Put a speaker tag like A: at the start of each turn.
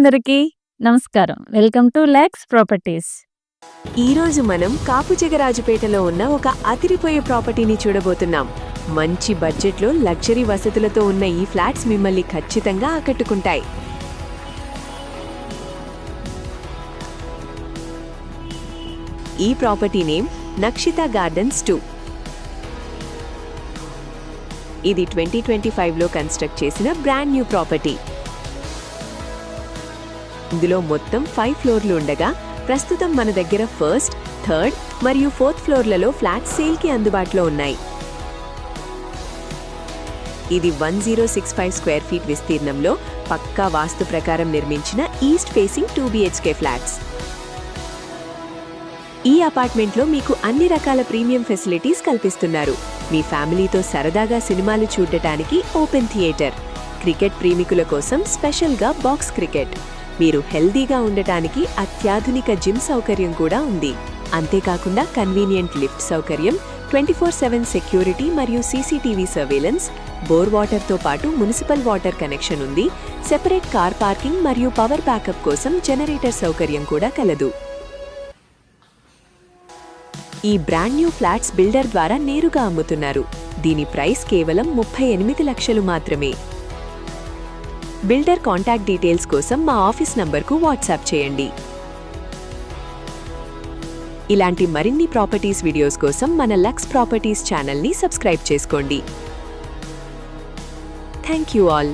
A: అందరికీ నమస్కారం. Welcome to lakhs properties.
B: ఈరోజు మనం కాపుజగరాజుపేటలో ఉన్న ఒక అదిరిపోయే ప్రాపర్టీని చూడబోతున్నాం. మంచి బడ్జెట్లో లగ్జరీ వసతులతో ఉన్న ఈ ఫ్లాట్స్ మిమ్మల్ని ఖచ్చితంగా ఆకట్టుకుంటాయి. ఈ ప్రాపర్టీ నేమ్ నక్షిత గార్డెన్స్ 2. ఇది 2025లో కన్స్ట్రక్ట్ చేసిన బ్రాండ్ న్యూ ప్రాపర్టీ. ఇందులో మొత్తం 5 ఫ్లోర్లు ఉండగా ప్రస్తుతం మన దగ్గర ఫస్ట్, థర్డ్ మరియు ఫోర్త్ ఫ్లోర్లలో ఫ్లాట్స్ సేల్కి అందుబాటులో ఉన్నాయి. ఇది 1065 స్క్వేర్ ఫీట్ విస్తీర్ణంలో పక్కా వాస్తు ప్రకారం నిర్మించిన ఈస్ట్ ఫేసింగ్ 2 BHK ఫ్లాట్స్. ఈ అపార్ట్మెంట్లో మీకు అన్ని రకాల ప్రీమియం ఫెసిలిటీస్ కల్పిస్తున్నారు. మీ ఫ్యామిలీతో సరదాగా సినిమాలు చూడటానికి ఓపెన్ థియేటర్, క్రికెట్ ప్రేమికుల కోసం స్పెషల్గా బాక్స్ క్రికెట్, మీరు హెల్దీగా ఉండటానికి అత్యాధునిక జిమ్ సౌకర్యం కూడా ఉంది. అంతేకాకుండా కన్వీనియంట్ లిఫ్ట్ సౌకర్యం, 24/7 సెక్యూరిటీ మరియు CCTV సర్వేలెన్స్, బోర్ వాటర్తో పాటు మున్సిపల్ వాటర్ కనెక్షన్ ఉంది. సెపరేట్ కార్ పార్కింగ్ మరియు పవర్ బ్యాకప్ కోసం జనరేటర్ సౌకర్యం కూడా కలదు. ఈ బ్రాండ్ న్యూ ఫ్లాట్స్ బిల్డర్ ద్వారా నేరుగా అమ్ముతున్నారు. దీని ప్రైస్ కేవలం 38 లక్షలు మాత్రమే. బిల్డర్ కాంటాక్ట్ డీటెయిల్స్ కోసం మా ఆఫీస్ నంబర్కు వాట్సాప్ చేయండి. ఇలాంటి మరిన్ని ప్రాపర్టీస్ వీడియోస్ కోసం మన లక్స్ ప్రాపర్టీస్ ఛానల్ని సబ్స్క్రైబ్ చేసుకోండి. Thank you all.